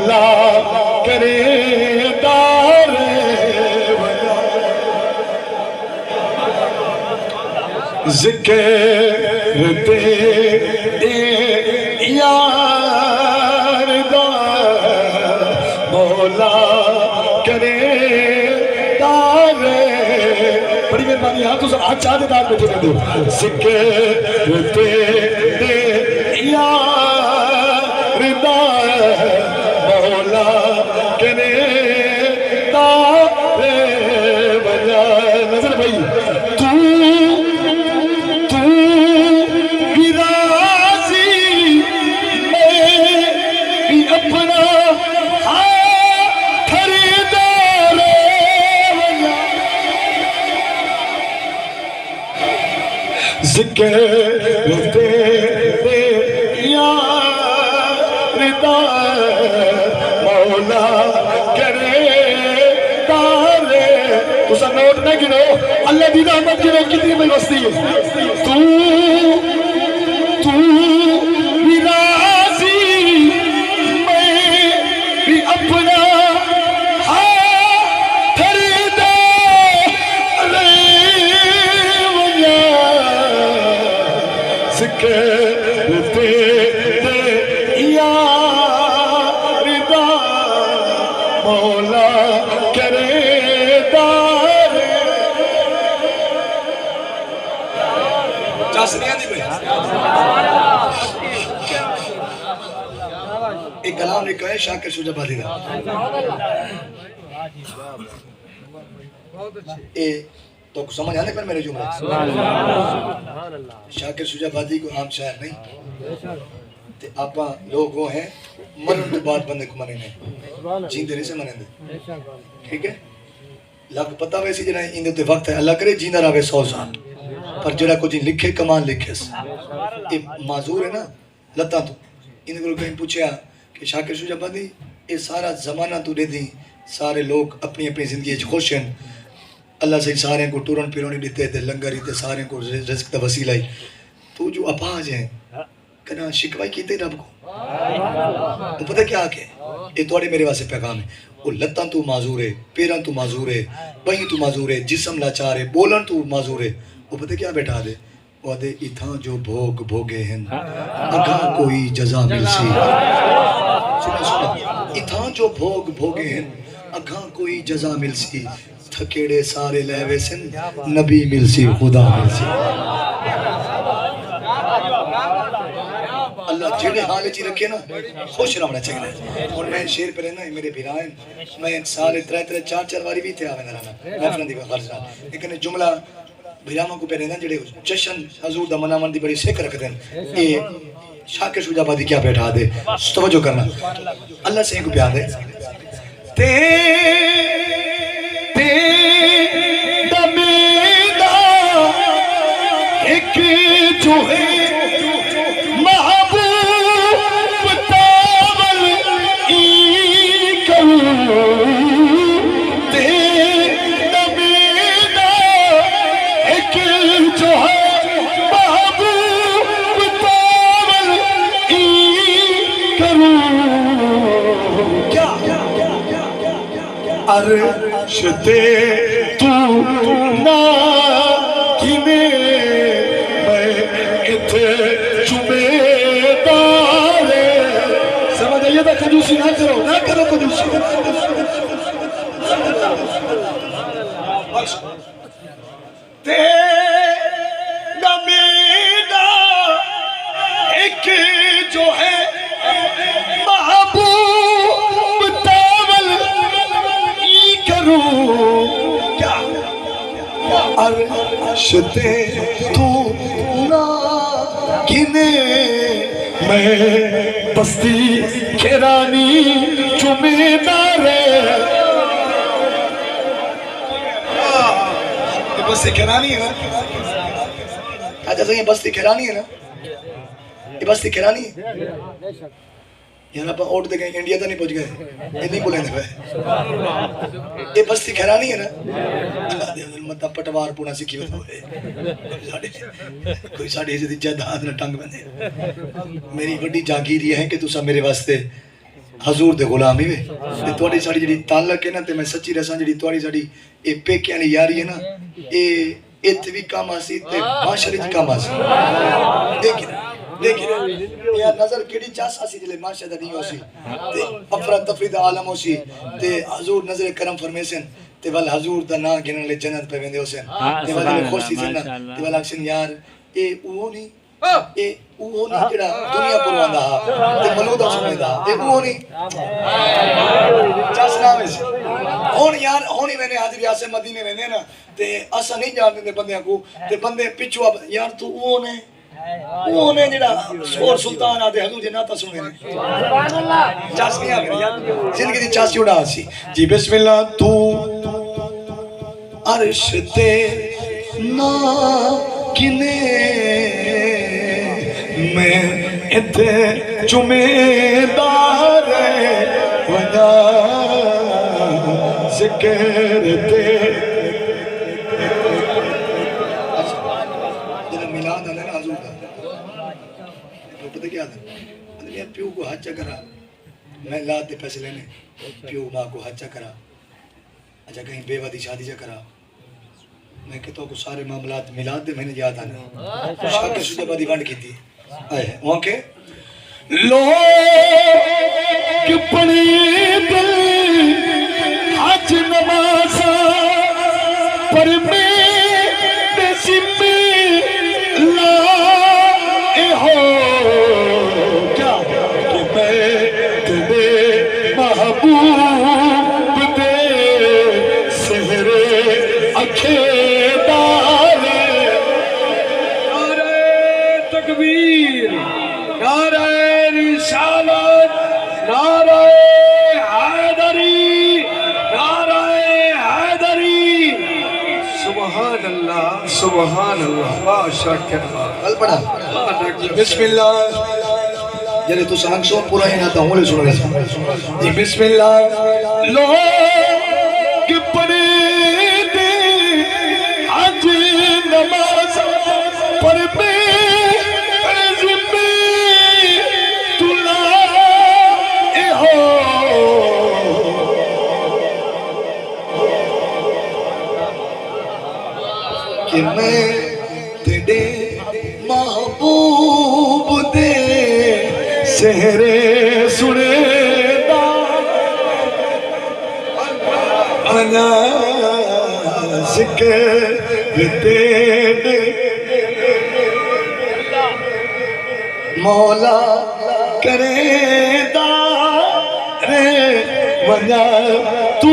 مولا کرے دار ذکر تیرے یار دا مولا کرے دار بڑی مہربانی ہاں تو سب ہاتھ چاہتے دار بیٹھے دے دو ذکر تیرے یار دا مولا کرے دار بجا نظر بھائی ذکر تیرے یار دا مولا کرے دار تو سا نوٹ نہ گنو اللہ دی رحمت گنو کتنی بھئی بستی ہے تو بھی راضی میں بھی اپنا مولا کرے دار چاسنیاں دی بھئی ایک کلام لکھا ہے شاکر شجاع بادی کا تو سمجھ آنے پر میرے جملے شاکر شجاع بادی کو عام شاعر نہیں تے آپا لوگ وہ ہیں مرن تو بعد بندے کو مرنے جین دے نہیں سے مرنے دے ٹھیک ہے لگ پتہ ویسی جنہیں اندے تے وقت ہے اللہ کرے جینا راوے 100 سال پر جڑا کو جین لکھے کمان لکھے یہ معذور ہے نا لتا تو اندے کو کہیں پوچھیا کہ شاکر شجاع بادی یہ سارا زمانہ تو دے دی سارے لوگ اپنی اپنی زندگی خوش ہیں اللہ سے سارے کو ٹورن پیرونی دیتے تھے لنگر دیتے سارے کو رزق کا وسیلہ ہی تو جو اپاج ہیں کنا شکوائی کیتے رب کو تو پتہ کیا کہ یہ توڑے میرے واسے پیغام ہے وہ لتاں تو معذور ہے پیران تو معذور ہے بہی تو معذور ہے جسم لاچار ہے بولن تو معذور ہے وہ پتہ کیا بیٹھا دے وہ دے اتھاں جو بھوگ بھوگے ہیں اگاں کوئی جزا مل سی سنو اتھاں جو بھوگ بھوگے ہیں اگاں کوئی جزا مل سی تھکیڑے سارے لہوے سن نبی مل سی خدا مل سی اللہ جڑے حال چی رکھے نا خوش رہنا چاہیے اور میں شیر پہ رہنا میرے بھرائیں میں سارے 3-4 واری بھی تھے آوے نہ رہنا میں فرندی کا غرض رہا لیکن جملہ بھرامہ کو پہ رہنا جڑے جشن حضور دا منامن دی بڑی سکھ رکھ دیں یہ شاکر شجاع بادی کیا بیٹھا دے توجہ کرنا اللہ سے کو پیار دے ایک جو ہے محبوب تاول ای کروں تیرا بیدا ایک جو ہے محبوب تاول ای کروں کیا عرش تے تو نہ گھنے سمجھ آئیے تھا کنجوسی نہ کرو کنجوسی تیرا میرا ایک جو ہے محبوب تاول ای کروں کیا عرش تے تو نہ گھنے میں بستی کھیرانی چومے دارے یہ بستی کھیرانی ہے نا جیسا یہ بستی کھیرانی ہے نا یہ بستی کھیرانی ہے یہاں اپنا اوٹ دے گئے انڈیا تا نہیں پہنچ گئے یہ نہیں بولیں دے گئے یہ بستی کھیرانی ہے نا مطلب پٹوار پونا سکھی ہوتا ہوئے کوئی ساڑھے سے جائداد نہ ٹنگ بندے میری بڑی جاگیر یہ ہے کہ تو سب میرے واسطے حضور دے غلام ہی وے تے تواڈی ساڈی جڑی تعلق ہے نا تے میں سچی دساں جڑی تواڈی ساڈی اے پیکیاں دی یاری ہے نا اے ایتھے بھی کام آسی تے معاشرے وچ کام آسی دیکھیں یار نظر کیڑی چاس آسی جلے معاشرے نہیں ہوسی تے افراتفری دا عالم ہوسی تے حضور نظر کرم فرمیسن تے ول حضور دا نام گنن لے جنت پہ ویندے ہوسن تے ول خوشی سن تے ول اکشن یار اے اوہ نہیں جڑا دنیا پرواندا ہا تے ملودا سمجھدا اے اوہ نہیں چاس نام ہے ہن یار ہونی میں نے حاضری آسے مدینے ویندے نا تے اسا نہیں جان دے بندیاں کو تے بندے پیچھے یار تو اوہ نے وہ نے جڑا سور سلطان آدھے حضور جناتا سنے سبحان اللہ چاس نہیں آگے یار زندگی دی چاس جڑا سی جی بسم اللہ تو عرش تے نا کنے میں اتھے چمیدار ونا ذکر تے پتہ کیا تھا میرے پیو کو حج کرا میں لاد دے پیسے لینے پیو ماں کو حج کرا اچھا کہیں بیوہ دی شادی جا کرا میں کہتا ہوں کو سارے معاملات ملاد دے میں نے یاد آنے شاہ کے سجبہ دی بانڈ کی تھی آئے وہاں کے لوگ پڑی دل حج نمازا پر میں سمی لائے ہو کیا کہ میں تیرے محبوب دے سہرے اکھے دارے نعرہ تکبیر نعرہ رسالت نعرہ حیدری نعرہ حیدری سبحان اللہ سبحان اللہ باشا کرنا کل پڑھا بسم اللہ جلے تو سانگ سو پورا ہی ناتا ہوں لے سن رہے جی بسم اللہ لوگ پڑے دے آج نماز پر میں کہ میں تیرے محبوب دے سہرے سنے دا انا ذکر تیرے مولا کرے دا رے ونیا تو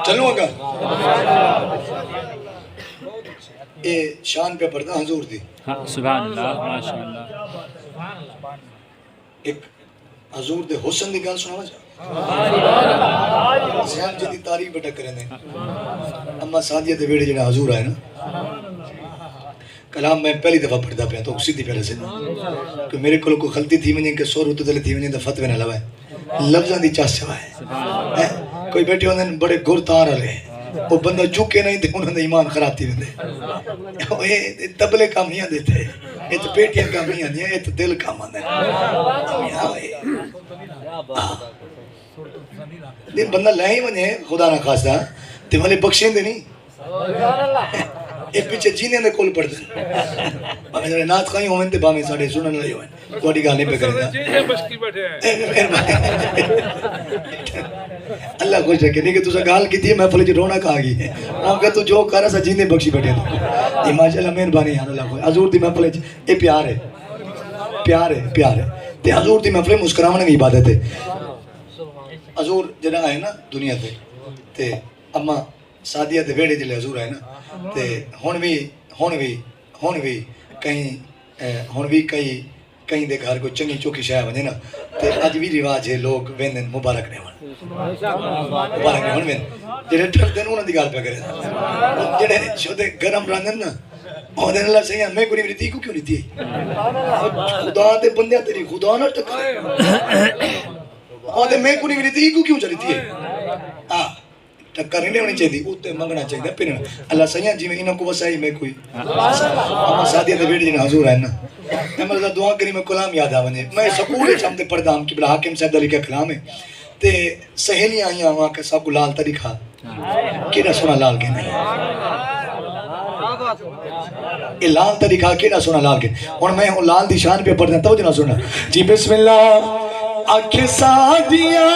چلو گا اے شان پہ پڑھتا حضور دی سبحان اللہ ماشاءاللہ ایک حضور دے حسن دی گل سناوا جا زیان جی دی تعریف بٹا کریں دیں اما سادیہ دے بیڑے جنہ حضور آئے نا کلام میں پہلی دفعہ پڑھتا پہ تو سیدھی پہلے سے کہ میرے کلو کو خلطی تھی منجھیں کہ سو روتو دلے تھی منجھیں دا فتوے نہ لوائے لفظاں دی چاس چوائے کوئی بیٹھے ہوندے بڑے گر تار آلے وہ بندہ چوکے نہیں تھے انہوں نے ایمان خراب تھی بندے یہ تبلے کام نہیں آدھے تھے یہ تو پیٹیاں کام نہیں آدھے یہ تو دل کام آدھے لیکن بندہ لے ہی منجھے خدا نہ خواستہ تے والے بخشیں دے نہیں ایک پیچھے جینے دے کول پڑھ دے باہمیں جڑے نات خواہی ہوئے تے باہمیں ساڑھے سنن لئی ہوئے توڑی گانے پہ کریں دا جینے بشکی بیٹھے ہیں اللہ خوش رکھے نہیں کہ تُسا گال کی تھی میں فلج رونا کہا گئی ہے کہ تو جو کارا سا جینے بخشی بیٹھے تھے یہ ماشاءاللہ مہربانی ہے اللہ خوش حضور دی محفل یہ پیار ہے پیار ہے پیار ہے تے حضور دی محفل مسکراونے کی عبادت ہے حضور جنہ آئے نا دنیا تے اما سادیہ تے ویڑے جلے حضور آئے نا تے ہون بھی کہیں دے گھر کوئی چنگی چوکی شاہ بنے نا تے آج بھی رواج ہے لوگ ویندن مبارک نے ون جڑے ٹھر دن انہوں دی گال پہ کرے جڑے شدے گرم راندن نا اور اللہ سیاں میں کو نہیں ملتی کو کیوں لیتی ہے خدا دے بندے تیری خدا نہ ٹکرے اور میں کو نہیں ملتی کو کیوں چلیتی ہے ہاں ٹکر نہیں ہونی چاہیے اتنے منگنا چاہیے پھر اللہ سیاں جی میں انہوں کو وسائی میں کوئی اما سادیہ دے بیٹے جنہا حضور ہے نا میں مرزا دعا کری میں کلام یاد آ ونجے میں سکول چاہتے پڑھدا ہم کہ بلا حاکم صاحب دا لکھا کلام ہے تے سہیلیاں آئیاں وہاں کہ سب کو لال تا دکھا کیڑا سونا لال کے نہیں یہ لال تا دکھا کیڑا سونا لال کے اور میں ہوں لال دی شان پہ پڑھدا توجہ نہ سننا جی بسم اللہ اکھ سادیاں